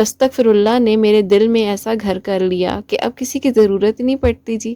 استغفراللہ نے میرے دل میں ایسا گھر کر لیا کہ اب کسی کی ضرورت ہی نہیں پڑتی جی۔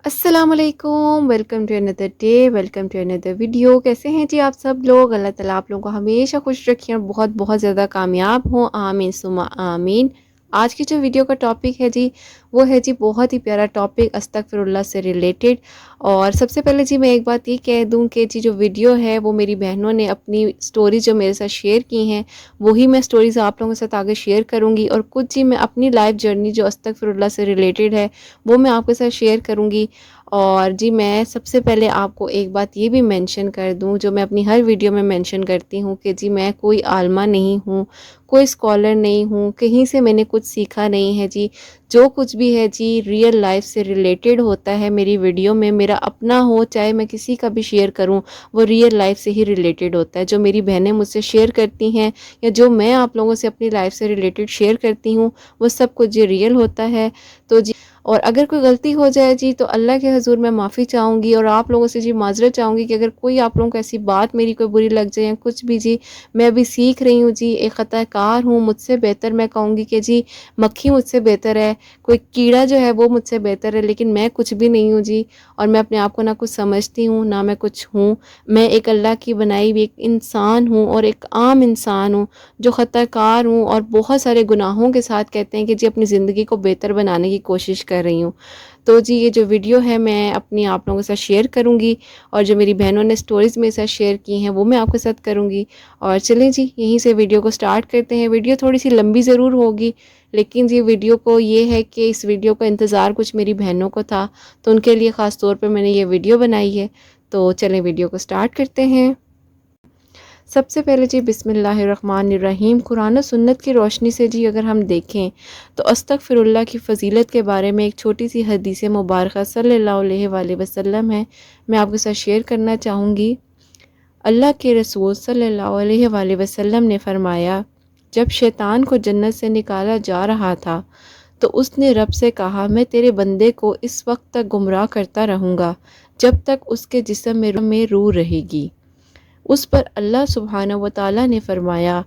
السلام علیکم، welcome to another day, welcome to another video. کیسے ہیں جی آپ سب لوگ؟ اللہ تعالیٰ آپ لوگوں کو ہمیشہ خوش رکھیں اور بہت بہت زیادہ کامیاب ہوں، آمین ثم آمین۔ آج کی جو ویڈیو کا ٹاپک ہے جی وہ ہے جی بہت ہی پیارا ٹاپک استغفراللہ سے ریلیٹڈ۔ اور سب سے پہلے جی میں ایک بات یہ کہہ دوں کہ جی جو ویڈیو ہے وہ میری بہنوں نے اپنی سٹوریز جو میرے ساتھ شیئر کی ہیں وہی میں سٹوریز آپ لوگوں کے ساتھ آگے شیئر کروں گی، اور کچھ جی میں اپنی لائف جرنی جو استغفراللہ سے ریلیٹڈ ہے وہ میں آپ کے ساتھ شیئر کروں گی۔ اور جی میں سب سے پہلے آپ کو ایک بات یہ بھی مینشن کر دوں جو میں اپنی ہر ویڈیو میں مینشن کرتی ہوں کہ جی میں کوئی عالمہ نہیں ہوں، کوئی اسکالر نہیں ہوں، کہیں سے میں نے کچھ سیکھا نہیں ہے جی۔ جو کچھ بھی ہے جی ریئل لائف سے ریلیٹڈ ہوتا ہے میری ویڈیو میں، میرا اپنا ہو چاہے میں کسی کا بھی شیئر کروں وہ ریئل لائف سے ہی ریلیٹڈ ہوتا ہے۔ جو میری بہنیں مجھ سے شیئر کرتی ہیں یا جو میں آپ لوگوں سے اپنی لائف سے ریلیٹڈ شیئر کرتی ہوں وہ سب کچھ جی ریئل ہوتا ہے۔ تو جی اور اگر کوئی غلطی ہو جائے جی تو اللہ کے حضور میں معافی چاہوں گی، اور آپ لوگوں سے جی معذرت چاہوں گی کہ اگر کوئی آپ لوگوں کو ایسی بات میری کوئی بری لگ جائے یا کچھ بھی جی، میں ابھی سیکھ رہی ہوں جی، ایک خطا کار ہوں، مجھ سے بہتر میں کہوں گی کہ جی مکھی مجھ سے بہتر ہے، کوئی کیڑا جو ہے وہ مجھ سے بہتر ہے، لیکن میں کچھ بھی نہیں ہوں جی۔ اور میں اپنے آپ کو نہ کچھ سمجھتی ہوں نہ میں کچھ ہوں، میں ایک اللہ کی بنائی ہوئی ایک انسان ہوں اور ایک عام انسان ہوں جو خطا کار ہوں اور بہت سارے گناہوں کے ساتھ کہتے ہیں کہ جی اپنی زندگی کو بہتر بنانے کی کوشش کر رہی ہوں۔ تو جی یہ جو ویڈیو ہے میں اپنی آپ لوگوں کے ساتھ شیئر کروں گی، اور جو میری بہنوں نے سٹوریز میرے ساتھ شیئر کی ہیں وہ میں آپ کے ساتھ کروں گی۔ اور چلیں جی یہیں سے ویڈیو کو سٹارٹ کرتے ہیں۔ ویڈیو تھوڑی سی لمبی ضرور ہوگی لیکن جی ویڈیو کو یہ ہے کہ اس ویڈیو کا انتظار کچھ میری بہنوں کو تھا تو ان کے لیے خاص طور پر میں نے یہ ویڈیو بنائی ہے۔ تو چلیں ویڈیو کو سٹارٹ کرتے ہیں۔ سب سے پہلے جی بسم اللہ الرحمن الرحیم۔ قرآن و سنت کی روشنی سے جی اگر ہم دیکھیں تو استغفراللہ کی فضیلت کے بارے میں ایک چھوٹی سی حدیث مبارکہ صلی اللہ علیہ وآلہ وسلم ہے، میں آپ کے ساتھ شیئر کرنا چاہوں گی۔ اللہ کے رسول صلی اللہ علیہ وآلہ وسلم نے فرمایا، جب شیطان کو جنت سے نکالا جا رہا تھا تو اس نے رب سے کہا، میں تیرے بندے کو اس وقت تک گمراہ کرتا رہوں گا جب تک اس کے جسم میں روح رہے گی۔ اس پر اللہ سبحانہ و تعالیٰ نے فرمایا،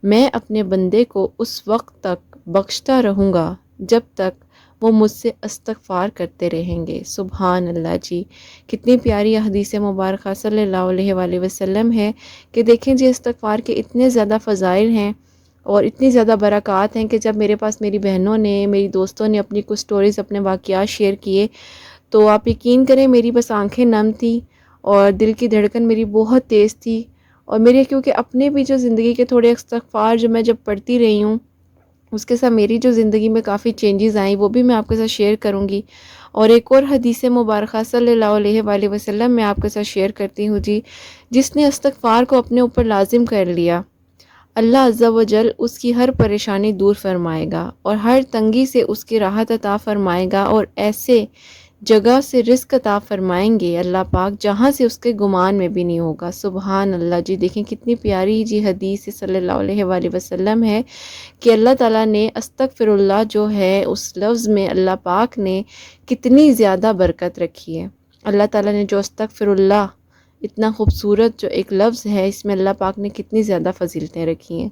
میں اپنے بندے کو اس وقت تک بخشتا رہوں گا جب تک وہ مجھ سے استغفار کرتے رہیں گے۔ سبحان اللہ جی، کتنی پیاری حدیث مبارکہ صلی اللہ علیہ وآلہ وسلم ہے کہ دیکھیں جی استغفار کے اتنے زیادہ فضائل ہیں اور اتنی زیادہ برکات ہیں کہ جب میرے پاس میری بہنوں نے میری دوستوں نے اپنی کچھ سٹوریز اپنے واقعات شیئر کیے تو آپ یقین کریں میری بس آنکھیں نم تھیں اور دل کی دھڑکن میری بہت تیز تھی، اور میرے کیونکہ اپنے بھی جو زندگی کے تھوڑے استغفار جو میں جب پڑھتی رہی ہوں اس کے ساتھ میری جو زندگی میں کافی چینجز آئیں وہ بھی میں آپ کے ساتھ شیئر کروں گی۔ اور ایک اور حدیث مبارکہ صلی اللہ علیہ وآلہ وسلم میں آپ کے ساتھ شیئر کرتی ہوں جی، جس نے استغفار کو اپنے اوپر لازم کر لیا اللہ عز و جل اس کی ہر پریشانی دور فرمائے گا اور ہر تنگی سے اس کی راحت عطا فرمائے گا، اور ایسے جگہ سے رزق عطا فرمائیں گے اللہ پاک جہاں سے اس کے گمان میں بھی نہیں ہوگا۔ سبحان اللہ جی، دیکھیں کتنی پیاری جی حدیث صلی اللہ علیہ وآلہ وسلم ہے کہ اللہ تعالیٰ نے استغفراللہ جو ہے اس لفظ میں اللہ پاک نے کتنی زیادہ برکت رکھی ہے۔ اللہ تعالیٰ نے جو استغفراللہ اتنا خوبصورت جو ایک لفظ ہے اس میں اللہ پاک نے کتنی زیادہ فضیلتیں رکھی ہیں۔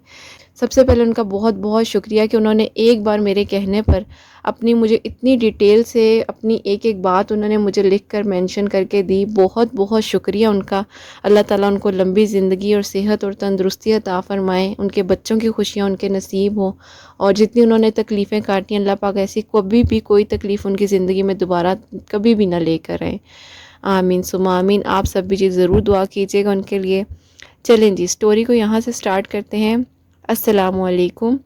سب سے پہلے ان کا بہت بہت شکریہ کہ انہوں نے ایک بار میرے کہنے پر اپنی مجھے اتنی ڈیٹیل سے اپنی ایک ایک بات انہوں نے مجھے لکھ کر مینشن کر کے دی۔ بہت بہت شکریہ ان کا۔ اللہ تعالیٰ ان کو لمبی زندگی اور صحت اور تندرستی عطا فرمائے، ان کے بچوں کی خوشیاں ان کے نصیب ہوں، اور جتنی انہوں نے تکلیفیں کاٹی اللہ پاک ایسی کبھی بھی کوئی تکلیف ان کی زندگی میں دوبارہ کبھی بھی نہ لے کر آئے، آمین ثم آمین۔ آپ سب بھی جی ضرور دعا کیجیے گا ان کے لیے۔ چلیں جی سٹوری کو یہاں سے سٹارٹ کرتے ہیں۔ السلام علیکم۔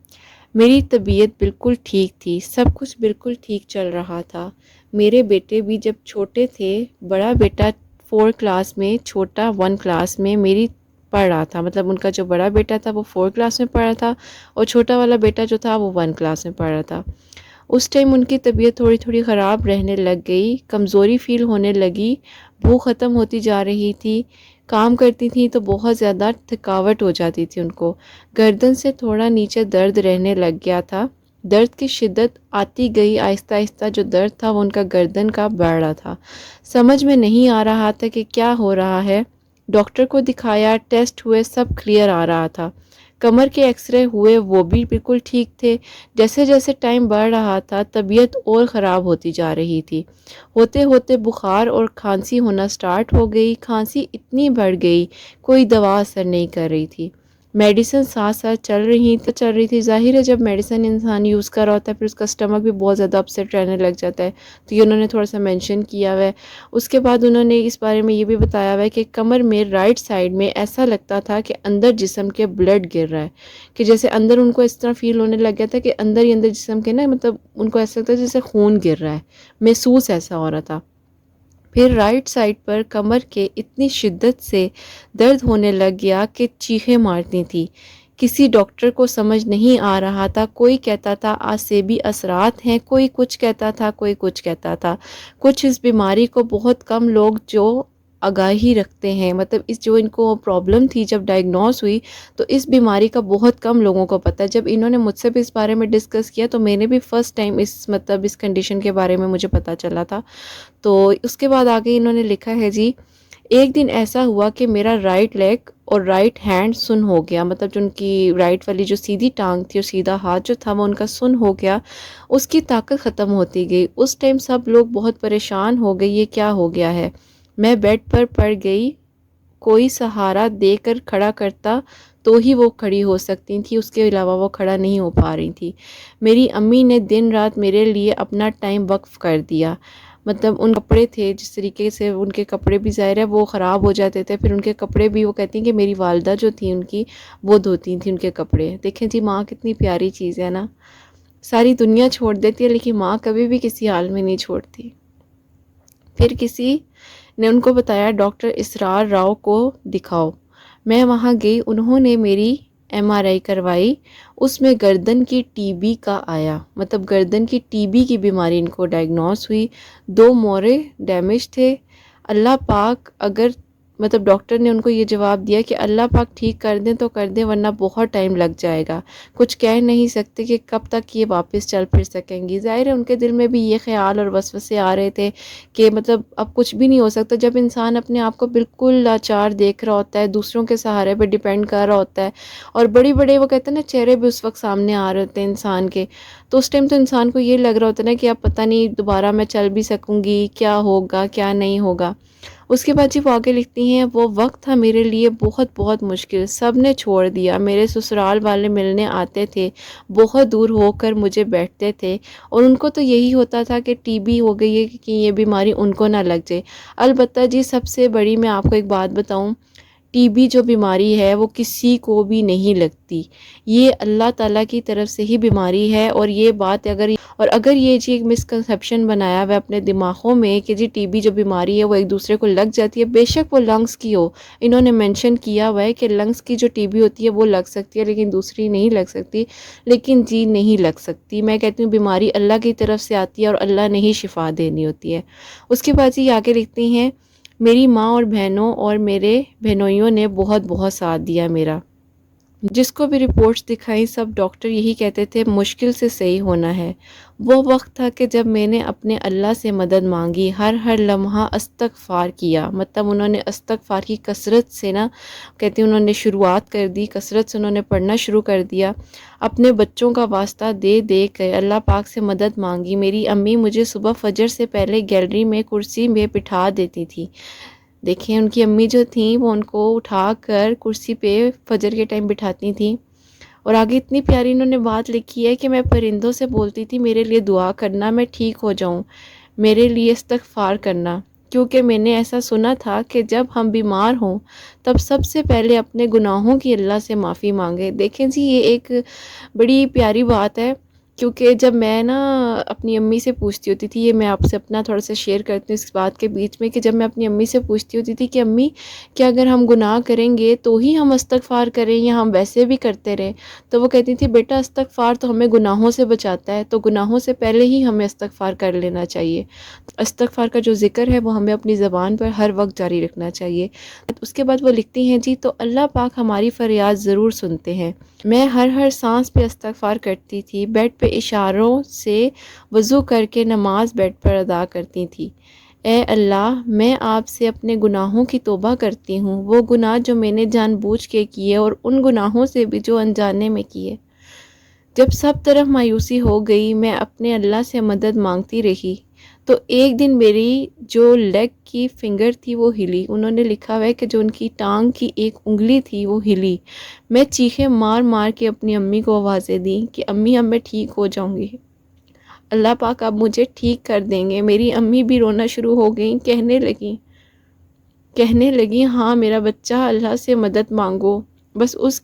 میری طبیعت بالکل ٹھیک تھی، سب کچھ بالکل ٹھیک چل رہا تھا۔ میرے بیٹے بھی جب چھوٹے تھے، بڑا بیٹا 4 کلاس میں، چھوٹا 1 کلاس میں میری پڑھ رہا تھا، مطلب ان کا جو بڑا بیٹا تھا وہ 4 کلاس میں پڑھ رہا تھا اور چھوٹا والا بیٹا جو تھا وہ 1 کلاس میں پڑھ رہا تھا۔ اس ٹائم ان کی طبیعت تھوڑی تھوڑی خراب رہنے لگ گئی، کمزوری فیل ہونے لگی، بھوک ختم ہوتی جا رہی تھی، کام کرتی تھیں تو بہت زیادہ تھکاوٹ ہو جاتی تھی ان کو، گردن سے تھوڑا نیچے درد رہنے لگ گیا تھا، درد کی شدت آتی گئی، آہستہ آہستہ جو درد تھا وہ ان کا گردن کا بڑھ رہا تھا، سمجھ میں نہیں آ رہا تھا کہ کیا ہو رہا ہے۔ ڈاکٹر کو دکھایا، ٹیسٹ ہوئے، سب کلیئر آ رہا تھا، کمر کے ایکس رے ہوئے، وہ بھی بالکل ٹھیک تھے۔ جیسے جیسے ٹائم بڑھ رہا تھا طبیعت اور خراب ہوتی جا رہی تھی، ہوتے ہوتے بخار اور کھانسی ہونا سٹارٹ ہو گئی۔ کھانسی اتنی بڑھ گئی کوئی دوا اثر نہیں کر رہی تھی، میڈیسن ساتھ ساتھ چل رہی تھی۔ ظاہر ہے جب میڈیسن انسان یوز کر رہا ہوتا ہے پھر اس کا سٹمک بھی بہت زیادہ اپسیٹ رہنے لگ جاتا ہے، تو یہ انہوں نے تھوڑا سا مینشن کیا ہوا ہے۔ اس کے بعد انہوں نے اس بارے میں یہ بھی بتایا ہوا ہے کہ کمر میں رائٹ سائڈ میں ایسا لگتا تھا کہ اندر جسم کے بلڈ گر رہا ہے، کہ جیسے اندر ان کو اس طرح فیل ہونے لگ گیا تھا کہ اندر ہی اندر جسم کے نا، مطلب ان کو ایسا لگتا ہے جیسے خون گر رہا ہے، محسوس ایسا ہو رہا تھا۔ پھر رائٹ سائڈ پر کمر کے اتنی شدت سے درد ہونے لگ گیا کہ چیخیں مارتی تھی۔ کسی ڈاکٹر کو سمجھ نہیں آ رہا تھا، کوئی کہتا تھا آسیبی اثرات ہیں، کوئی کچھ کہتا تھا، کوئی کچھ کہتا تھا۔ کچھ اس بیماری کو بہت کم لوگ جو آگاہی رکھتے ہیں، مطلب اس جو ان کو پرابلم تھی جب ڈائگنوز ہوئی تو اس بیماری کا بہت کم لوگوں کو پتہ ہے۔ جب انہوں نے مجھ سے بھی اس بارے میں ڈسکس کیا تو میں نے بھی فرسٹ ٹائم اس کنڈیشن کے بارے میں مجھے پتہ چلا تھا۔ تو اس کے بعد آگے انہوں نے لکھا ہے جی، ایک دن ایسا ہوا کہ میرا رائٹ لیگ اور رائٹ ہینڈ سن ہو گیا، مطلب جو ان کی رائٹ والی جو سیدھی ٹانگ تھی اور سیدھا ہاتھ جو تھا وہ ان کا سن ہو گیا، اس کی طاقت ختم ہوتی گئی۔ اس ٹائم سب لوگ بہت پریشان ہو گئے، یہ کیا ہو گیا ہے۔ میں بیڈ پر پڑ گئی، کوئی سہارا دے کر کھڑا کرتا تو ہی وہ کھڑی ہو سکتی تھی، اس کے علاوہ وہ کھڑا نہیں ہو پا رہی تھی۔ میری امی نے دن رات میرے لیے اپنا ٹائم وقف کر دیا، مطلب ان کپڑے تھے جس طریقے سے ان کے کپڑے بھی ظاہر ہے وہ خراب ہو جاتے تھے، پھر ان کے کپڑے بھی وہ کہتی ہیں کہ میری والدہ جو تھی ان کی وہ دھوتی تھیں ان کے کپڑے۔ دیکھیں جی ماں کتنی پیاری چیز ہے نا، ساری دنیا چھوڑ دیتی ہے لیکن ماں کبھی بھی کسی حال میں نہیں چھوڑتی۔ پھر کسی نے ان کو بتایا ڈاکٹر اسرار راؤ کو دکھاؤ۔ میں وہاں گئی، انہوں نے میری MRI کروائی، اس میں گردن کی TB کا آیا، مطلب گردن کی TB کی بیماری ان کو ڈائگنوز ہوئی۔ 2 مورے ڈیمیج تھے۔ اللہ پاک اگر مطلب ڈاکٹر نے ان کو یہ جواب دیا کہ اللہ پاک ٹھیک کر دیں تو کر دیں ورنہ بہت ٹائم لگ جائے گا، کچھ کہہ نہیں سکتے کہ کب تک یہ واپس چل پھر سکیں گی۔ ظاہر ہے ان کے دل میں بھی یہ خیال اور وسوسے آ رہے تھے کہ مطلب اب کچھ بھی نہیں ہو سکتا۔ جب انسان اپنے آپ کو بالکل لاچار دیکھ رہا ہوتا ہے، دوسروں کے سہارے پہ ڈیپینڈ کر رہا ہوتا ہے اور بڑے بڑے وہ کہتے ہیں نا چہرے بھی اس وقت سامنے آ رہے ہوتے ہیں انسان کے، تو اس ٹائم تو انسان کو یہ لگ رہا ہوتا ہے نا کہ اب پتہ نہیں دوبارہ میں چل بھی سکوں گی، کیا ہوگا کیا نہیں ہوگا۔ اس کے بعد جی وہ آگے لکھتی ہیں، وہ وقت تھا میرے لیے بہت بہت مشکل، سب نے چھوڑ دیا، میرے سسرال والے ملنے آتے تھے، بہت دور ہو کر مجھے بیٹھتے تھے اور ان کو تو یہی ہوتا تھا کہ TB ہو گئی ہے کہ یہ بیماری ان کو نہ لگ جائے۔ البتہ جی سب سے بڑی میں آپ کو ایک بات بتاؤں، TB جو بیماری ہے وہ کسی کو بھی نہیں لگتی، یہ اللہ تعالیٰ کی طرف سے ہی بیماری ہے۔ اور یہ بات اگر یہ جی ایک مسکنسیپشن بنایا ہوا ہے اپنے دماغوں میں کہ جی TB جو بیماری ہے وہ ایک دوسرے کو لگ جاتی ہے، بے شک وہ لنگس کی ہو، انہوں نے مینشن کیا ہوا ہے کہ لنگس کی جو TB ہوتی ہے وہ لگ سکتی ہے لیکن دوسری نہیں لگ سکتی، لیکن جی نہیں لگ سکتی۔ میں کہتی ہوں بیماری اللہ کی طرف سے آتی ہے اور اللہ نے ہی شفا دینی ہوتی ہے۔ اس کے بعد جی آگے لکھتی ہیں، میری ماں اور بہنوں اور میرے بہنوئیوں نے بہت بہت ساتھ دیا میرا، جس کو بھی رپورٹس دکھائیں سب ڈاکٹر یہی کہتے تھے مشکل سے صحیح ہونا ہے۔ وہ وقت تھا کہ جب میں نے اپنے اللہ سے مدد مانگی، ہر لمحہ استغفار کیا، مطلب انہوں نے استغفار کی کثرت سے نا کہتے ہیں انہوں نے شروعات کر دی، کثرت سے انہوں نے پڑھنا شروع کر دیا، اپنے بچوں کا واسطہ دے دے کر اللہ پاک سے مدد مانگی۔ میری امی مجھے صبح فجر سے پہلے گیلری میں کرسی میں بٹھا دیتی تھی، دیکھیں ان کی امی جو تھیں وہ ان کو اٹھا کر کرسی پہ فجر کے ٹائم بٹھاتی تھیں۔ اور آگے اتنی پیاری انہوں نے بات لکھی ہے کہ میں پرندوں سے بولتی تھی میرے لیے دعا کرنا، میں ٹھیک ہو جاؤں، میرے لیے استغفار کرنا، کیونکہ میں نے ایسا سنا تھا کہ جب ہم بیمار ہوں تب سب سے پہلے اپنے گناہوں کی اللہ سے معافی مانگے۔ دیکھیں جی یہ ایک بڑی پیاری بات ہے، کیونکہ جب میں نا اپنی امی سے پوچھتی ہوتی تھی، یہ میں آپ سے اپنا تھوڑا سا شیئر کرتی ہوں اس بات کے بیچ میں، کہ جب میں اپنی امی سے پوچھتی ہوتی تھی کہ امی کیا اگر ہم گناہ کریں گے تو ہی ہم استغفار کریں یا ہم ویسے بھی کرتے رہیں، تو وہ کہتی تھی بیٹا استغفار تو ہمیں گناہوں سے بچاتا ہے، تو گناہوں سے پہلے ہی ہمیں استغفار کر لینا چاہیے۔ استغفار کا جو ذکر ہے وہ ہمیں اپنی زبان پر ہر وقت جاری رکھنا چاہیے۔ اس کے بعد وہ لکھتی ہیں جی، تو اللہ پاک ہماری فریاد ضرور سنتے ہیں، میں ہر سانس پہ استغفار کرتی تھی، بیڈ پہ اشاروں سے وضو کر کے نماز بیڈ پر ادا کرتی تھی، اے اللہ میں آپ سے اپنے گناہوں کی توبہ کرتی ہوں، وہ گناہ جو میں نے جان بوجھ کے کیے اور ان گناہوں سے بھی جو انجانے میں کیے۔ جب سب طرف مایوسی ہو گئی میں اپنے اللہ سے مدد مانگتی رہی تو ایک دن میری جو لیگ کی فنگر تھی وہ ہلی۔ انہوں نے لکھا ہوا ہے کہ جو ان کی ٹانگ کی ایک انگلی تھی وہ ہلی۔ میں چیخیں مار مار کے اپنی امی کو آوازیں دیں کہ امی اب میں ٹھیک ہو جاؤں گی، اللہ پاک اب مجھے ٹھیک کر دیں گے۔ میری امی بھی رونا شروع ہو گئیں، کہنے لگیں ہاں میرا بچہ اللہ سے مدد مانگو۔ بس اس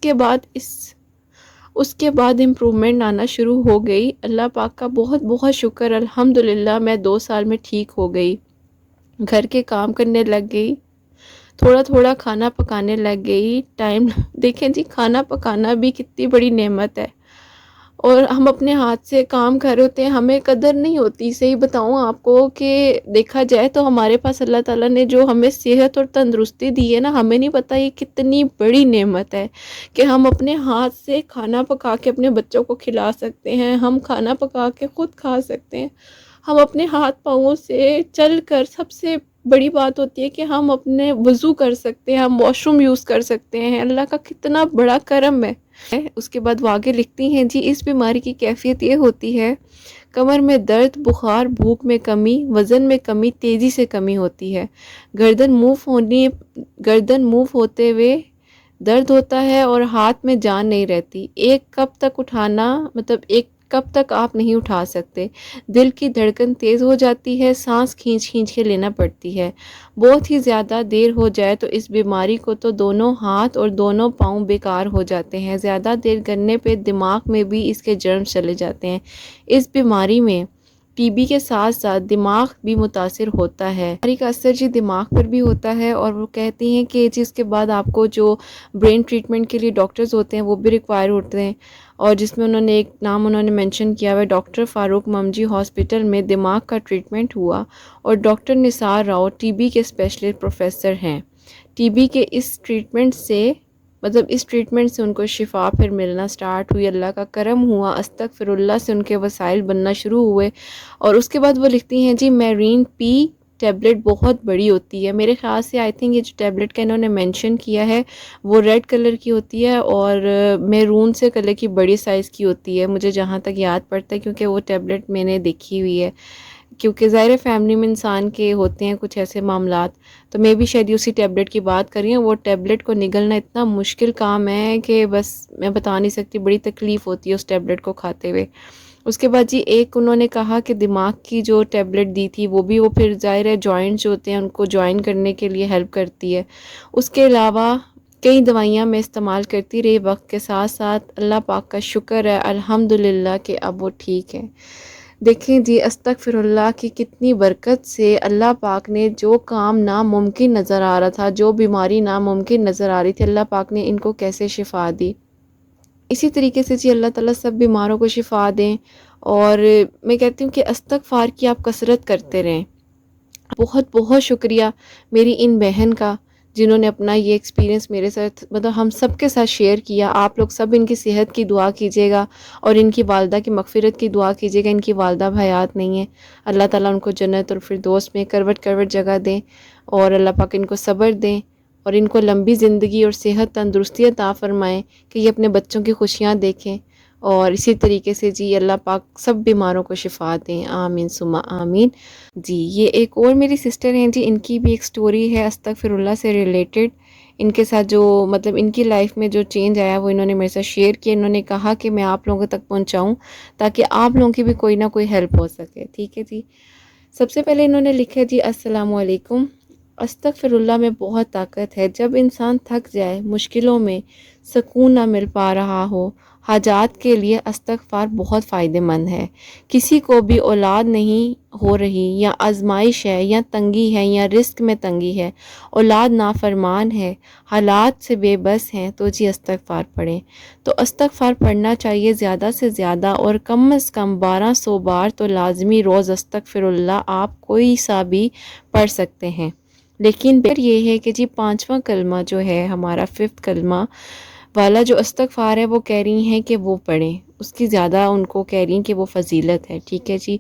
کے بعد امپرومنٹ آنا شروع ہو گئی۔ اللہ پاک کا بہت بہت شکر، الحمدللہ میں 2 سال میں ٹھیک ہو گئی، گھر کے کام کرنے لگ گئی، تھوڑا تھوڑا کھانا پکانے لگ گئی۔ ٹائم دیکھیں جی، کھانا پکانا بھی کتنی بڑی نعمت ہے، اور ہم اپنے ہاتھ سے کام کر رہے ہوتے ہیں، ہمیں قدر نہیں ہوتی۔ صحیح بتاؤں آپ کو کہ دیکھا جائے تو ہمارے پاس اللہ تعالیٰ نے جو ہمیں صحت اور تندرستی دی ہے نا، ہمیں نہیں پتہ یہ کتنی بڑی نعمت ہے کہ ہم اپنے ہاتھ سے کھانا پکا کے اپنے بچوں کو کھلا سکتے ہیں، ہم کھانا پکا کے خود کھا سکتے ہیں، ہم اپنے ہاتھ پاؤں سے چل کر، سب سے بڑی بات ہوتی ہے کہ ہم اپنے وضو کر سکتے ہیں، ہم واش روم یوز کر سکتے ہیں۔ اللہ کا کتنا بڑا کرم ہے۔ اس کے بعد وہ آگے لکھتی ہیں جی اس بیماری کی کیفیت یہ ہوتی ہے، کمر میں درد، بخار، بھوک میں کمی، وزن میں کمی، تیزی سے کمی ہوتی ہے، گردن موو ہوتے ہوئے درد ہوتا ہے اور ہاتھ میں جان نہیں رہتی، ایک کپ تک آپ نہیں اٹھا سکتے، دل کی دھڑکن تیز ہو جاتی ہے، سانس کھینچ کھینچ کے لینا پڑتی ہے، بہت ہی زیادہ دیر ہو جائے تو اس بیماری کو تو دونوں ہاتھ اور دونوں پاؤں بیکار ہو جاتے ہیں، زیادہ دیر کرنے پہ دماغ میں بھی اس کے جرم چلے جاتے ہیں۔ اس بیماری میں ٹی بی کے ساتھ ساتھ دماغ بھی متاثر ہوتا ہے، بیماری کا اثر جی دماغ پر بھی ہوتا ہے، اور وہ کہتی ہیں کہ اس کے بعد آپ کو جو برین ٹریٹمنٹ کے لیے ڈاکٹرز ہوتے ہیں وہ بھی ریکوائر ہوتے ہیں، اور جس میں ایک نام انہوں نے مینشن کیا ہوا ہے، ڈاکٹر فاروق ممجی ہاسپٹل میں دماغ کا ٹریٹمنٹ ہوا، اور ڈاکٹر نثار راؤ ٹی بی کے اسپیشلسٹ پروفیسر ہیں۔ ٹی بی کے اس ٹریٹمنٹ سے ان کو شفا پھر ملنا سٹارٹ ہوئی، اللہ کا کرم ہوا، استغفر اللہ سے ان کے وسائل بننا شروع ہوئے۔ اور اس کے بعد وہ لکھتی ہیں جی میرین پی ٹیبلٹ بہت بڑی ہوتی ہے، میرے خیال سے آئی تھنک یہ جو ٹیبلٹ کا انہوں نے مینشن کیا ہے وہ ریڈ کلر کی ہوتی ہے اور میرون سے کلر کی بڑی سائز کی ہوتی ہے، مجھے جہاں تک یاد پڑتا ہے، کیونکہ وہ ٹیبلٹ میں نے دیکھی ہوئی ہے، کیونکہ ظاہر فیملی میں انسان کے ہوتے ہیں کچھ ایسے معاملات، تو میں بھی شاید اسی ٹیبلٹ کی بات کر رہی ہوں۔ وہ ٹیبلٹ کو نگلنا اتنا مشکل کام ہے کہ بس میں بتا نہیں سکتی، بڑی تکلیف ہوتی ہے اس ٹیبلٹ کو کھاتے ہوئے۔ اس کے بعد جی ایک انہوں نے کہا کہ دماغ کی جو ٹیبلٹ دی تھی وہ پھر ظاہر ہے جوائنٹس جو ہوتے ہیں ان کو جوائن کرنے کے لیے ہیلپ کرتی ہے۔ اس کے علاوہ کئی دوائیاں میں استعمال کرتی رہی وقت کے ساتھ ساتھ، اللہ پاک کا شکر ہے الحمدللہ کہ اب وہ ٹھیک ہے۔ دیکھیں جی استغفر اللہ کی کتنی برکت سے اللہ پاک نے جو کام ناممکن نظر آ رہا تھا، جو بیماری ناممکن نظر آ رہی تھی، اللہ پاک نے ان کو کیسے شفا دی۔ اسی طریقے سے جی اللہ تعالیٰ سب بیماروں کو شفا دیں، اور میں کہتی ہوں کہ استغفار کی آپ کثرت کرتے رہیں۔ بہت بہت شکریہ میری ان بہن کا جنہوں نے اپنا یہ ایکسپیرینس میرے ساتھ ہم سب کے ساتھ شیئر کیا۔ آپ لوگ سب ان کی صحت کی دعا کیجیے گا اور ان کی والدہ کی مغفرت کی دعا کیجیے گا۔ ان کی والدہ حیات نہیں ہے، اللہ تعالیٰ ان کو جنت اور فردوس میں کروٹ کروٹ جگہ دیں، اور اللہ پاک ان کو صبر دیں اور ان کو لمبی زندگی اور صحت تندرستی عطا فرمائیں کہ یہ اپنے بچوں کی خوشیاں دیکھیں، اور اسی طریقے سے جی اللہ پاک سب بیماروں کو شفا دیں، آمین ثم آمین۔ جی یہ ایک اور میری سسٹر ہیں جی، ان کی بھی ایک سٹوری ہے استغفر اللہ سے ریلیٹڈ، ان کے ساتھ جو ان کی لائف میں جو چینج آیا وہ انہوں نے میرے ساتھ شیئر کیا۔ انہوں نے کہا کہ میں آپ لوگوں تک پہنچاؤں تاکہ آپ لوگوں کی بھی کوئی نہ کوئی ہیلپ ہو سکے، ٹھیک ہے جی۔ سب سے پہلے انہوں نے لکھا جی السلام علیکم، استغفر اللہ میں بہت طاقت ہے، جب انسان تھک جائے، مشکلوں میں سکون نہ مل پا رہا ہو، حاجات کے لیے استغفار بہت فائدہ مند ہے۔ کسی کو بھی اولاد نہیں ہو رہی، یا آزمائش ہے، یا تنگی ہے، یا رزق میں تنگی ہے، اولاد نافرمان ہے، حالات سے بے بس ہیں، تو جی استغفار پڑھیں۔ تو استغفار پڑھنا چاہیے زیادہ سے زیادہ، اور کم از کم 1200 بار تو لازمی روز استغفر اللہ آپ کوئی سا بھی پڑھ سکتے ہیں، لیکن بہتر یہ ہے کہ جی 5واں کلمہ جو ہے ہمارا 5th کلمہ والا جو استغفار ہے وہ کہہ رہی ہیں کہ وہ پڑھیں، اس کی زیادہ ان کو کہہ رہی ہیں کہ وہ فضیلت ہے، ٹھیک ہے جی۔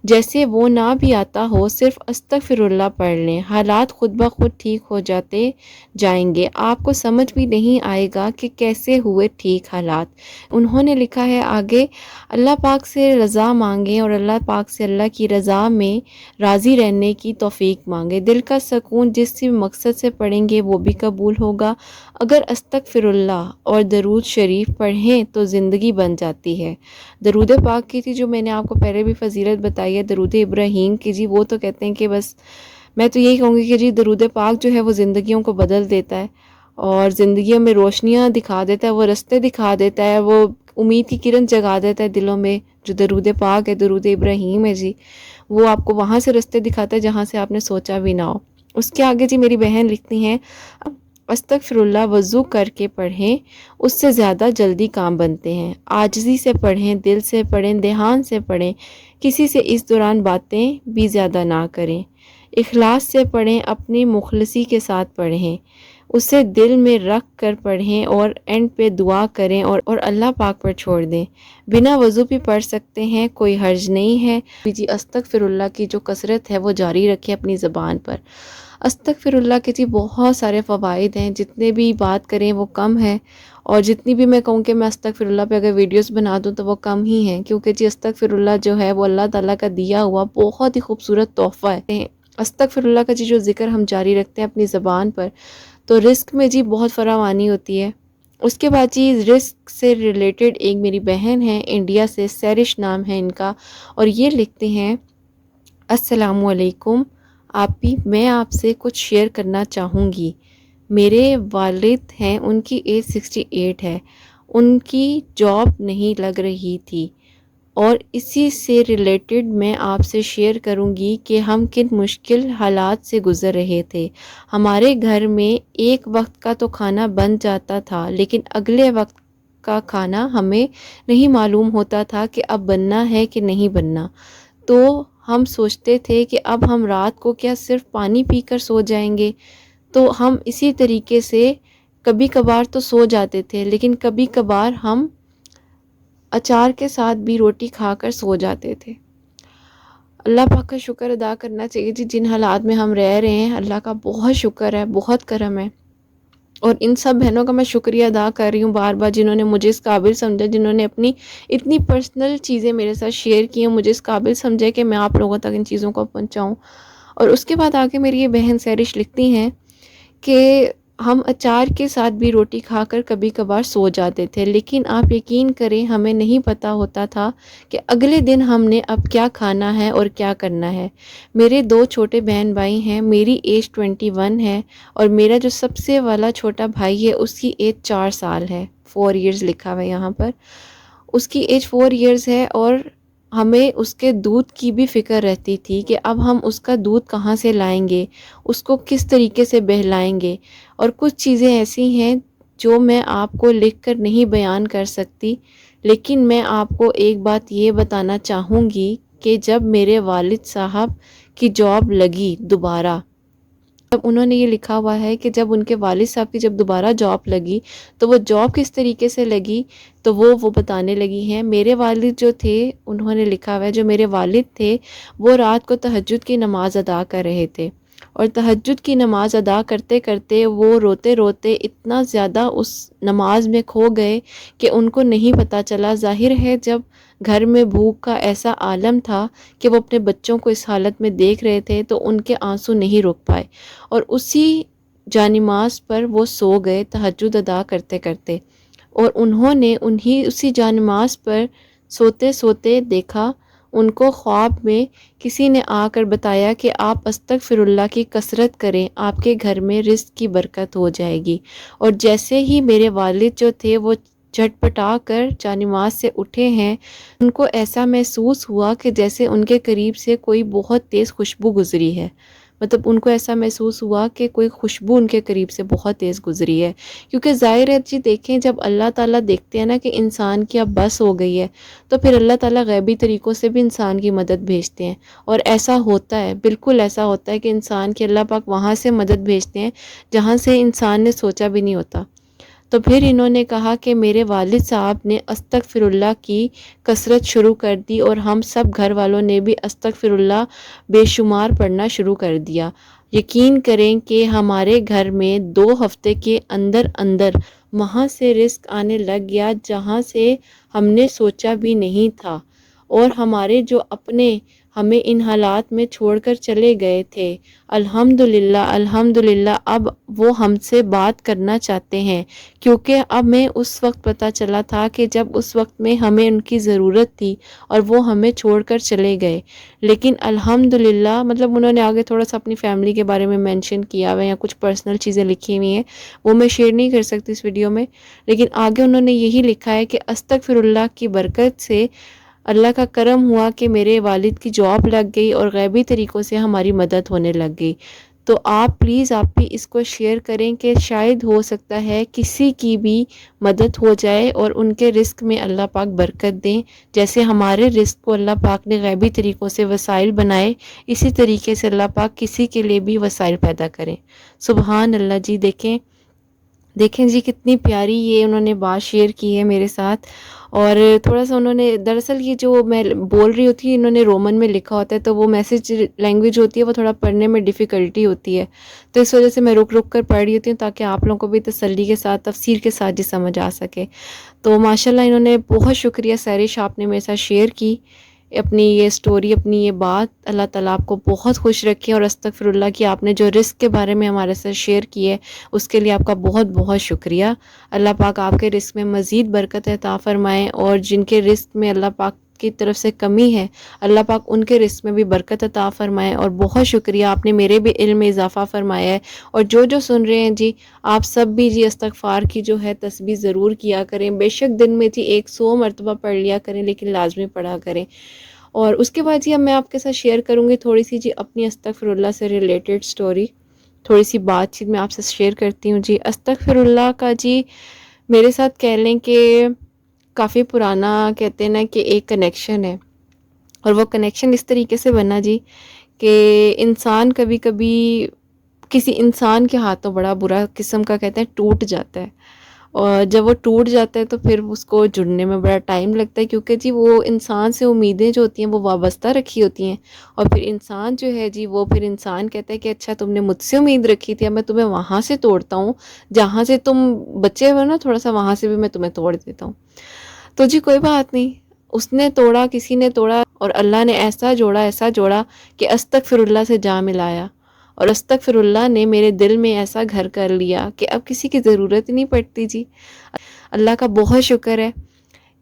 جیسے وہ نہ بھی آتا ہو، صرف استغفر اللہ پڑھ لیں، حالات خود بخود ٹھیک ہو جاتے جائیں گے، آپ کو سمجھ بھی نہیں آئے گا کہ کیسے ہوئے ٹھیک حالات۔ انہوں نے لکھا ہے آگے، اللہ پاک سے رضا مانگیں اور اللہ پاک سے اللہ کی رضا میں راضی رہنے کی توفیق مانگیں، دل کا سکون جس سے مقصد سے پڑھیں گے وہ بھی قبول ہوگا۔ اگر استغفر اللہ اور درود شریف پڑھیں تو زندگی بن جاتی ہے۔ درود پاک کی تھی جو میں نے آپ کو پہلے بھی فضیلت بتائی ہے، درود ابراہیم کی جی، وہ تو کہتے ہیں کہ بس میں تو یہی کہوں گی کہ جی درود پاک جو ہے وہ زندگیوں کو بدل دیتا ہے اور زندگیوں میں روشنیاں دکھا دیتا ہے، وہ رستے دکھا دیتا ہے، وہ امید کی کرن جگا دیتا ہے دلوں میں۔ جو درود پاک ہے، درود ابراہیم ہے جی، وہ آپ کو وہاں سے رستے دکھاتا ہے جہاں سے آپ نے سوچا بھی نہ ہو۔ اس کے آگے جی میری بہن لکھتی ہیں، استغفر اللہ وضو کر کے پڑھیں، اس سے زیادہ جلدی کام بنتے ہیں، عاجزی سے پڑھیں، دل سے پڑھیں، دھیان سے پڑھیں، کسی سے اس دوران باتیں بھی زیادہ نہ کریں، اخلاص سے پڑھیں، اپنی مخلصی کے ساتھ پڑھیں، اسے دل میں رکھ کر پڑھیں اور اینڈ پہ دعا کریں اور اللہ پاک پر چھوڑ دیں۔ بنا وضو بھی پڑھ سکتے ہیں، کوئی حرج نہیں ہے جی۔ استغفر اللہ کی جو کثرت ہے وہ جاری رکھیں اپنی زبان پر۔ استغفر اللہ کے جی بہت سارے فوائد ہیں، جتنے بھی بات کریں وہ کم ہے، اور جتنی بھی میں کہوں کہ میں استغفر اللہ پہ اگر ویڈیوز بنا دوں تو وہ کم ہی ہیں، کیونکہ جی استغفر اللہ جو ہے وہ اللہ تعالیٰ کا دیا ہوا بہت ہی خوبصورت تحفہ ہے۔ استغفر اللہ کا جی جو ذکر ہم جاری رکھتے ہیں اپنی زبان پر تو رزق میں جی بہت فراوانی ہوتی ہے۔ اس کے بعد جی رزق سے ریلیٹڈ ایک میری بہن ہے انڈیا سے، سیرش نام ہے ان کا، اور یہ لکھتے ہیں، السلام علیکم آپی، میں آپ سے کچھ شیئر کرنا چاہوں گی۔ میرے والد ہیں، ان کی ایج 68 ہے، ان کی جاب نہیں لگ رہی تھی، اور اسی سے ریلیٹڈ میں آپ سے شیئر کروں گی کہ ہم کن مشکل حالات سے گزر رہے تھے۔ ہمارے گھر میں ایک وقت کا تو کھانا بن جاتا تھا، لیکن اگلے وقت کا کھانا ہمیں نہیں معلوم ہوتا تھا کہ اب بننا ہے کہ نہیں بننا۔ تو ہم سوچتے تھے کہ اب ہم رات کو کیا صرف پانی پی کر سو جائیں گے، تو ہم اسی طریقے سے کبھی کبھار تو سو جاتے تھے، لیکن کبھی کبھار ہم اچار کے ساتھ بھی روٹی کھا کر سو جاتے تھے۔ اللہ پاک کا شکر ادا کرنا چاہیے جی، جن حالات میں ہم رہ رہے ہیں اللہ کا بہت شکر ہے، بہت کرم ہے، اور ان سب بہنوں کا میں شکریہ ادا کر رہی ہوں بار بار، جنہوں نے مجھے اس قابل سمجھا، جنہوں نے اپنی اتنی پرسنل چیزیں میرے ساتھ شیئر کی ہیں، مجھے اس قابل سمجھے کہ میں آپ لوگوں تک ان چیزوں کو پہنچاؤں۔ اور اس کے بعد آگے میری یہ بہن سیرش لکھتی ہیں کہ ہم اچار کے ساتھ بھی روٹی کھا کر کبھی کبھار سو جاتے تھے، لیکن آپ یقین کریں ہمیں نہیں پتہ ہوتا تھا کہ اگلے دن ہم نے اب کیا کھانا ہے اور کیا کرنا ہے۔ میرے 2 چھوٹے بہن بھائی ہیں، میری ایج 21 ہے، اور میرا جو سب سے والا چھوٹا بھائی ہے اس کی ایج 4 سال ہے، 4 ایئرز لکھا ہوا ہے یہاں پر، اس کی ایج 4 ایئرز ہے، اور ہمیں اس کے دودھ کی بھی فکر رہتی تھی کہ اب ہم اس کا دودھ کہاں سے لائیں گے، اس کو کس طریقے سے بہلائیں گے، اور کچھ چیزیں ایسی ہیں جو میں آپ کو لکھ کر نہیں بیان کر سکتی، لیکن میں آپ کو ایک بات یہ بتانا چاہوں گی کہ جب میرے والد صاحب کی جاب لگی دوبارہ، تب انہوں نے یہ لکھا ہوا ہے کہ جب ان کے والد صاحب کی جب دوبارہ جاب لگی تو وہ جاب کس طریقے سے لگی تو وہ بتانے لگی ہیں۔ میرے والد جو تھے، انہوں نے لکھا ہوا ہے، جو میرے والد تھے وہ رات کو تہجد کی نماز ادا کر رہے تھے، اور تہجد کی نماز ادا کرتے کرتے وہ روتے روتے اتنا زیادہ اس نماز میں کھو گئے کہ ان کو نہیں پتہ چلا۔ ظاہر ہے جب گھر میں بھوک کا ایسا عالم تھا کہ وہ اپنے بچوں کو اس حالت میں دیکھ رہے تھے تو ان کے آنسو نہیں رک پائے، اور اسی جانماز پر وہ سو گئے تہجد ادا کرتے کرتے، اور انہوں نے اسی جانماز پر سوتے سوتے دیکھا، ان کو خواب میں کسی نے آ کر بتایا کہ آپ استغفر اللہ کی کثرت کریں، آپ کے گھر میں رزق کی برکت ہو جائے گی۔ اور جیسے ہی میرے والد جو تھے وہ جھٹ پٹا کر جانماز سے اٹھے ہیں، ان کو ایسا محسوس ہوا کہ جیسے ان کے قریب سے کوئی بہت تیز خوشبو گزری ہے، مطلب ان کو ایسا محسوس ہوا کہ کوئی خوشبو ان کے قریب سے بہت تیز گزری ہے، کیونکہ ظاہر ہے جی دیکھیں جب اللہ تعالیٰ دیکھتے ہیں نا کہ انسان کی اب بس ہو گئی ہے تو پھر اللہ تعالیٰ غیبی طریقوں سے بھی انسان کی مدد بھیجتے ہیں، اور ایسا ہوتا ہے، بالکل ایسا ہوتا ہے کہ انسان کی اللہ پاک وہاں سے مدد بھیجتے ہیں جہاں سے انسان نے سوچا بھی نہیں ہوتا۔ تو پھر انہوں نے کہا کہ میرے والد صاحب نے استغفر اللہ کی کثرت شروع کر دی اور ہم سب گھر والوں نے بھی استغفر اللہ بے شمار پڑھنا شروع کر دیا۔ یقین کریں کہ ہمارے گھر میں 2 ہفتے کے اندر اندر وہاں سے رزق آنے لگ گیا جہاں سے ہم نے سوچا بھی نہیں تھا، اور ہمارے جو اپنے ہمیں ان حالات میں چھوڑ کر چلے گئے تھے، الحمدللہ الحمدللہ اب وہ ہم سے بات کرنا چاہتے ہیں، کیونکہ اب میں اس وقت پتہ چلا تھا کہ جب اس وقت میں ہمیں ان کی ضرورت تھی اور وہ ہمیں چھوڑ کر چلے گئے۔ لیکن الحمدللہ مطلب انہوں نے آگے تھوڑا سا اپنی فیملی کے بارے میں مینشن کیا ہوا ہے یا کچھ پرسنل چیزیں لکھی ہوئی ہیں، وہ میں شیئر نہیں کر سکتی اس ویڈیو میں، لیکن آگے انہوں نے یہی لکھا ہے کہ استغفر اللہ کی برکت سے اللہ کا کرم ہوا کہ میرے والد کی جاب لگ گئی اور غیبی طریقوں سے ہماری مدد ہونے لگ گئی۔ تو آپ پلیز آپ بھی اس کو شیئر کریں کہ شاید ہو سکتا ہے کسی کی بھی مدد ہو جائے اور ان کے رزق میں اللہ پاک برکت دیں، جیسے ہمارے رزق کو اللہ پاک نے غیبی طریقوں سے وسائل بنائے، اسی طریقے سے اللہ پاک کسی کے لیے بھی وسائل پیدا کریں۔ سبحان اللہ جی، دیکھیں جی کتنی پیاری یہ انہوں نے بات شیئر کی ہے میرے ساتھ۔ اور تھوڑا سا انہوں نے دراصل یہ جو میں بول رہی ہوتی ہے انہوں نے رومن میں لکھا ہوتا ہے، تو وہ میسج لینگویج ہوتی ہے وہ تھوڑا پڑھنے میں ڈیفیکلٹی ہوتی ہے، تو اس وجہ سے میں رک رک کر پڑھ رہی ہوتی ہوں تاکہ آپ لوگوں کو بھی تسلی کے ساتھ تفسیر کے ساتھ جی سمجھ آ سکے۔ تو ماشاءاللہ انہوں نے بہت شکریہ سیرش، آپ نے میرے ساتھ شیئر کی اپنی یہ سٹوری، اپنی یہ بات۔ اللہ تعالیٰ آپ کو بہت خوش رکھے، اور استغفر اللہ کی آپ نے جو رزق کے بارے میں ہمارے ساتھ شیئر کی ہے اس کے لیے آپ کا بہت بہت شکریہ۔ اللہ پاک آپ کے رزق میں مزید برکت عطا فرمائیں، اور جن کے رزق میں اللہ پاک کی طرف سے کمی ہے اللہ پاک ان کے رزق میں بھی برکت عطا فرمائیں۔ اور بہت شکریہ، آپ نے میرے بھی علم میں اضافہ فرمایا ہے، اور جو سن رہے ہیں جی آپ سب بھی جی استغفار کی جو ہے تسبیح ضرور کیا کریں، بے شک دن میں جی 100 مرتبہ پڑھ لیا کریں، لیکن لازمی پڑھا کریں۔ اور اس کے بعد جی اب میں آپ کے ساتھ شیئر کروں گی تھوڑی سی جی اپنی استغفر اللہ سے ریلیٹڈ سٹوری، تھوڑی سی بات چیت میں آپ سے شیئر کرتی ہوں۔ جی استغفر اللہ کا جی میرے ساتھ کہہ لیں کہ کافی پرانا کہتے ہیں نا کہ ایک کنیکشن ہے، اور وہ کنیکشن اس طریقے سے بنا جی کہ انسان کبھی کبھی کسی انسان کے ہاتھوں بڑا برا قسم کا کہتے ہیں ٹوٹ جاتا ہے، اور جب وہ ٹوٹ جاتا ہے تو پھر اس کو جڑنے میں بڑا ٹائم لگتا ہے، کیونکہ جی وہ انسان سے امیدیں جو ہوتی ہیں وہ وابستہ رکھی ہوتی ہیں، اور پھر انسان جو ہے جی وہ پھر انسان کہتا ہے کہ اچھا تم نے مجھ سے امید رکھی تھی، اب میں تمہیں وہاں سے توڑتا ہوں جہاں سے تم بچے ہوئے نا، تھوڑا سا وہاں سے بھی میں تمہیں توڑ دیتا ہوں۔ تو جی کوئی بات نہیں، اس نے توڑا، کسی نے توڑا، اور اللہ نے ایسا جوڑا کہ استغفر اللہ سے جا ملایا، اور استغفر اللہ نے میرے دل میں ایسا گھر کر لیا کہ اب کسی کی ضرورت ہی نہیں پڑتی جی۔ اللہ کا بہت شکر ہے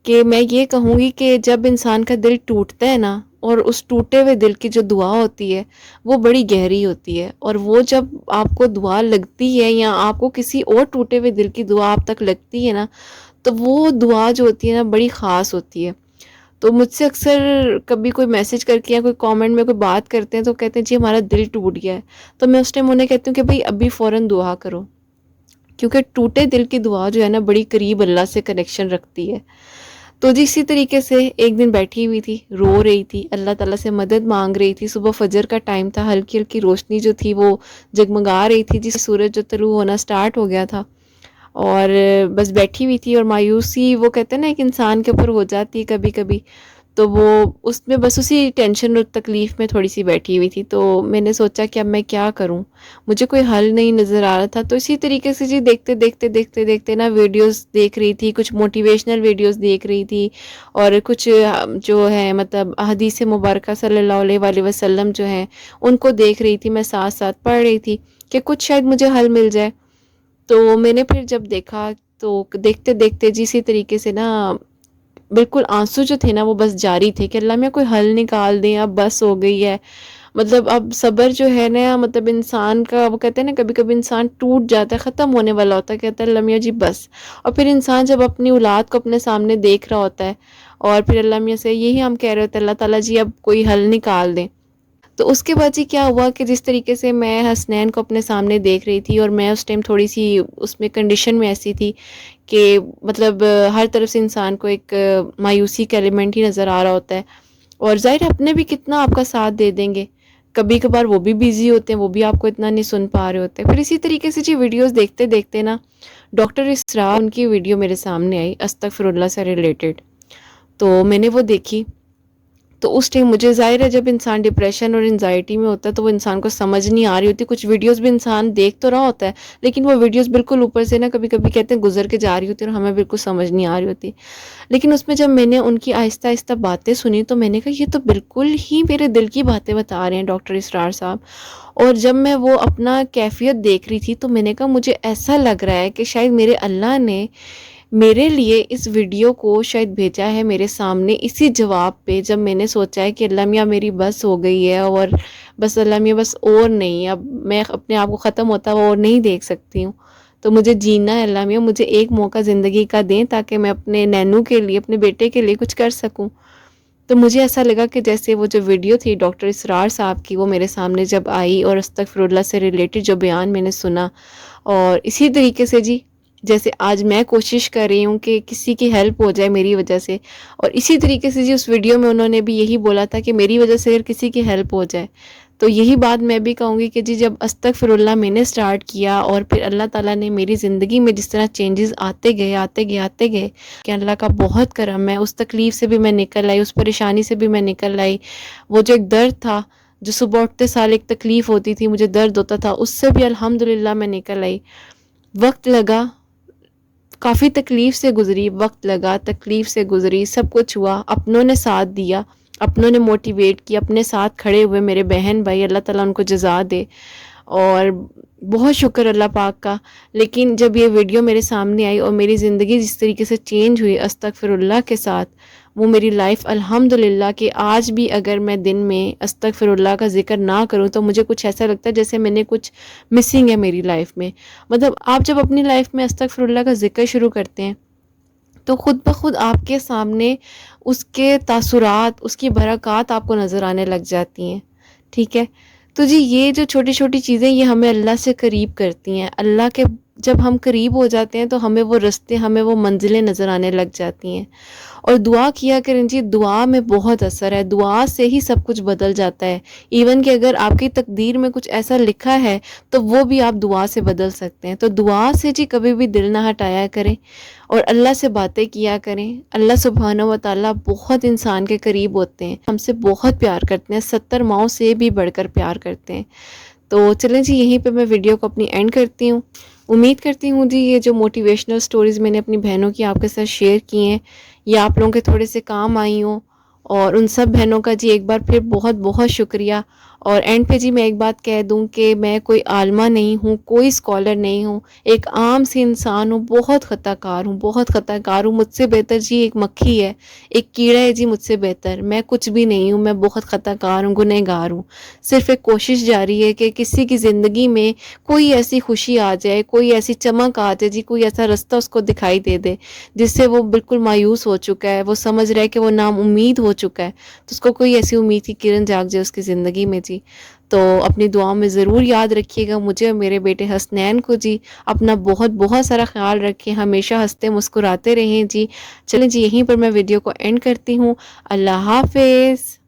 کہ میں یہ کہوں گی کہ جب انسان کا دل ٹوٹتا ہے نا، اور اس ٹوٹے ہوئے دل کی جو دعا ہوتی ہے وہ بڑی گہری ہوتی ہے، اور وہ جب آپ کو دعا لگتی ہے یا آپ کو کسی اور ٹوٹے ہوئے دل کی دعا آپ تک لگتی ہے نا، تو وہ دعا جو ہوتی ہے نا بڑی خاص ہوتی ہے۔ تو مجھ سے اکثر کبھی کوئی میسج کر کے یا کوئی کامنٹ میں کوئی بات کرتے ہیں تو کہتے ہیں جی ہمارا دل ٹوٹ گیا ہے، تو میں اس ٹائم انہیں کہتی ہوں کہ بھئی ابھی فوراً دعا کرو، کیونکہ ٹوٹے دل کی دعا جو ہے نا بڑی قریب اللہ سے کنیکشن رکھتی ہے۔ تو جی اسی طریقے سے ایک دن بیٹھی ہوئی تھی، رو رہی تھی، اللہ تعالیٰ سے مدد مانگ رہی تھی، صبح فجر کا ٹائم تھا، ہلکی ہلکی روشنی جو تھی وہ جگمگا رہی تھی، جس سورج جو طلوع ہونا سٹارٹ ہو گیا تھا، اور بس بیٹھی ہوئی تھی، اور مایوسی وہ کہتے ہیں نا ایک انسان کے اوپر ہو جاتی ہے کبھی کبھی، تو وہ اس میں بس اسی ٹینشن اور تکلیف میں تھوڑی سی بیٹھی ہوئی تھی۔ تو میں نے سوچا کہ اب میں کیا کروں، مجھے کوئی حل نہیں نظر آ رہا تھا، تو اسی طریقے سے جی دیکھتے نا ویڈیوز دیکھ رہی تھی، کچھ موٹیویشنل ویڈیوز دیکھ رہی تھی، اور کچھ جو ہے مطلب احادیث مبارکہ صلی اللہ علیہ وآلہ وسلم جو ہیں ان کو دیکھ رہی تھی، میں ساتھ ساتھ پڑھ رہی تھی کہ کچھ شاید مجھے حل مل جائے۔ تو میں نے پھر جب دیکھا تو دیکھتے جی اسی طریقے سے نا بالکل آنسو جو تھے نا وہ بس جاری تھے کہ اللہ میں کوئی حل نکال دیں، اب بس ہو گئی ہے، مطلب اب صبر جو ہے نا مطلب انسان کا وہ کہتے ہیں نا کبھی کبھی انسان ٹوٹ جاتا ہے، ختم ہونے والا ہوتا ہے، کہتا ہے اللہ میاں جی بس، اور پھر انسان جب اپنی اولاد کو اپنے سامنے دیکھ رہا ہوتا ہے اور پھر اللہ میاں سے یہی ہم کہہ رہے ہوتے ہیں اللہ تعالیٰ جی اب کوئی حل نکال دیں۔ تو اس کے بعد جی کیا ہوا کہ جس طریقے سے میں حسنین کو اپنے سامنے دیکھ رہی تھی، اور میں اس ٹائم تھوڑی سی اس میں کنڈیشن میں ایسی تھی کہ مطلب ہر طرف سے انسان کو ایک مایوسی کا ایلیمنٹ ہی نظر آ رہا ہوتا ہے، اور ظاہر ہے اپنے بھی کتنا آپ کا ساتھ دے دیں گے، کبھی کبھار وہ بھی بیزی ہوتے ہیں، وہ بھی آپ کو اتنا نہیں سن پا رہے ہوتے. پھر اسی طریقے سے جی ویڈیوز دیکھتے دیکھتے نا ڈاکٹر اسرار ان کی ویڈیو میرے سامنے آئی استغفر اللہ سے ریلیٹڈ. تو میں نے وہ دیکھی. تو اس ٹائم مجھے ظاہر ہے جب انسان ڈپریشن اور انزائٹی میں ہوتا ہے تو وہ انسان کو سمجھ نہیں آ رہی ہوتی. کچھ ویڈیوز بھی انسان دیکھ تو رہا ہوتا ہے لیکن وہ ویڈیوز بالکل اوپر سے نا کبھی کبھی کہتے ہیں گزر کے جا رہی ہوتی ہے اور ہمیں بالکل سمجھ نہیں آ رہی ہوتی. لیکن اس میں جب میں نے ان کی آہستہ آہستہ باتیں سنی تو میں نے کہا یہ تو بالکل ہی میرے دل کی باتیں بتا رہے ہیں ڈاکٹر اسرار صاحب. اور جب میں وہ اپنا کیفیت دیکھ رہی تھی تو میں نے کہا مجھے ایسا لگ رہا ہے کہ شاید میرے اللہ نے میرے لیے اس ویڈیو کو شاید بھیجا ہے میرے سامنے اسی جواب پہ، جب میں نے سوچا ہے کہ اللہ میاں میری بس ہو گئی ہے اور بس اللہ میاں بس اور نہیں، اب میں اپنے آپ کو ختم ہوتا ہوا اور نہیں دیکھ سکتی ہوں، تو مجھے جینا ہے اللہ میاں، مجھے ایک موقع زندگی کا دیں تاکہ میں اپنے نینو کے لیے، اپنے بیٹے کے لیے کچھ کر سکوں. تو مجھے ایسا لگا کہ جیسے وہ جو ویڈیو تھی ڈاکٹر اسرار صاحب کی وہ میرے سامنے جب آئی اور استغفر اللہ سے ریلیٹڈ جو بیان میں نے سنا، اور اسی طریقے سے جی جیسے آج میں کوشش کر رہی ہوں کہ کسی کی ہیلپ ہو جائے میری وجہ سے، اور اسی طریقے سے جی اس ویڈیو میں انہوں نے بھی یہی بولا تھا کہ میری وجہ سے اگر کسی کی ہیلپ ہو جائے، تو یہی بات میں بھی کہوں گی کہ جی جب استغفر اللہ میں نے سٹارٹ کیا اور پھر اللہ تعالیٰ نے میری زندگی میں جس طرح چینجز آتے گئے کہ اللہ کا بہت کرم ہے. اس تکلیف سے بھی میں نکل آئی، اس پریشانی سے بھی میں نکل آئی. وہ جو ایک درد تھا جو صبح اٹھتے سال ایک تکلیف ہوتی تھی، مجھے درد ہوتا تھا، اس سے بھی الحمدللہ میں نکل آئی. وقت لگا، کافی تکلیف سے گزری، وقت لگا، تکلیف سے گزری، سب کچھ ہوا، اپنوں نے ساتھ دیا، اپنوں نے موٹیویٹ کیا، اپنے ساتھ کھڑے ہوئے میرے بہن بھائی، اللہ تعالیٰ ان کو جزا دے، اور بہت شکر اللہ پاک کا. لیکن جب یہ ویڈیو میرے سامنے آئی اور میری زندگی جس طریقے سے چینج ہوئی استغفر اللہ کے ساتھ، وہ میری لائف الحمدللہ کہ آج بھی اگر میں دن میں استغفر اللہ کا ذکر نہ کروں تو مجھے کچھ ایسا لگتا ہے جیسے میں نے کچھ مسنگ ہے میری لائف میں. مطلب آپ جب اپنی لائف میں استغفر اللہ کا ذکر شروع کرتے ہیں تو خود بخود آپ کے سامنے اس کے تاثرات، اس کی برکات آپ کو نظر آنے لگ جاتی ہیں. ٹھیک ہے، تو جی یہ جو چھوٹی چھوٹی چیزیں یہ ہمیں اللہ سے قریب کرتی ہیں. اللہ کے جب ہم قریب ہو جاتے ہیں تو ہمیں وہ رستے، ہمیں وہ منزلیں نظر آنے لگ جاتی ہیں. اور دعا کیا کریں جی، دعا میں بہت اثر ہے، دعا سے ہی سب کچھ بدل جاتا ہے. ایون کہ اگر آپ کی تقدیر میں کچھ ایسا لکھا ہے تو وہ بھی آپ دعا سے بدل سکتے ہیں. تو دعا سے جی کبھی بھی دل نہ ہٹایا کریں اور اللہ سے باتیں کیا کریں. اللہ سبحانہ و تعالیٰ بہت انسان کے قریب ہوتے ہیں، ہم سے بہت پیار کرتے ہیں، 70 ماؤں سے بھی بڑھ کر پیار کرتے ہیں. تو چلیں جی یہیں پہ میں ویڈیو کو اپنی اینڈ کرتی ہوں. امید کرتی ہوں جی یہ جو موٹیویشنل سٹوریز میں نے اپنی بہنوں کی آپ کے ساتھ شیئر کی ہیں یہ آپ لوگوں کے تھوڑے سے کام آئی ہوں، اور ان سب بہنوں کا جی ایک بار پھر بہت بہت شکریہ. اور اینڈ پہ جی میں ایک بات کہہ دوں کہ میں کوئی عالمہ نہیں ہوں، کوئی اسکالر نہیں ہوں، ایک عام سی انسان ہوں، بہت خطا کار ہوں، بہت خطا کار ہوں. مجھ سے بہتر جی ایک مکھی ہے، ایک کیڑا ہے جی مجھ سے بہتر. میں کچھ بھی نہیں ہوں، میں بہت خطا کار ہوں، گنہگار ہوں. صرف ایک کوشش جاری ہے کہ کسی کی زندگی میں کوئی ایسی خوشی آ جائے، کوئی ایسی چمک آ جائے جی، کوئی ایسا رستہ اس کو دکھائی دے دے جس سے وہ بالکل مایوس ہو چکا ہے، وہ سمجھ رہا ہے کہ وہ نام امید ہو چکا ہے، تو اس کو کوئی ایسی امید کی کرن جاگ جائے اس کی زندگی میں جی. تو اپنی دعاؤں میں ضرور یاد رکھیے گا مجھے اور میرے بیٹے حسنین کو جی. اپنا بہت بہت سارا خیال رکھیں، ہمیشہ ہنستے مسکراتے رہیں جی. چلیں جی یہیں پر میں ویڈیو کو اینڈ کرتی ہوں. اللہ حافظ.